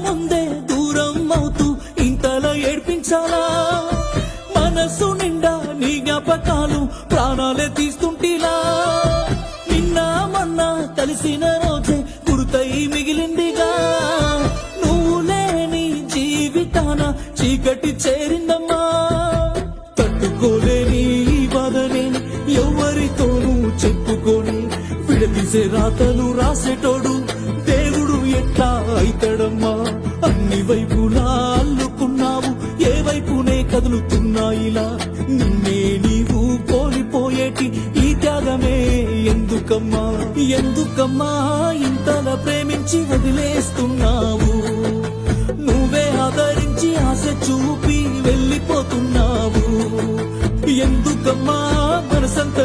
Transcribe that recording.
ముందే దూరం అవుతూ ఇంతలా ఏడ్పించాలా మనసు నిండా నీ జ్ఞాపకాలు ప్రాణాలే తీస్తుంటిలా నిన్న మొన్న కలిసిన రోజే గుర్తై మిగిలిందిగా నువ్వు లేని జీవితాన చీకటి చేరిందమ్మా తట్టుకోలేని ఈ బాధనే ఎవరితోనూ చెప్పుకొని విడదీసే రాతలు రాసేటోడు దేవుడు ఎట్లా అయితడమ్మా అన్ని వైపులా అల్లుకున్నావు ఏ వైపునే కదులుతున్నాయిలా నిన్నే నీవు కోల్పోయేటి ఈ త్యాగమే ఎందుకమ్మా ఎందుకమ్మా ఇంతలా ప్రేమించి వదిలేస్తున్నావు నువ్వే ఆదరించి ఆశ చూపి వెళ్ళిపోతున్నావు ఎందుకమ్మా మనసంత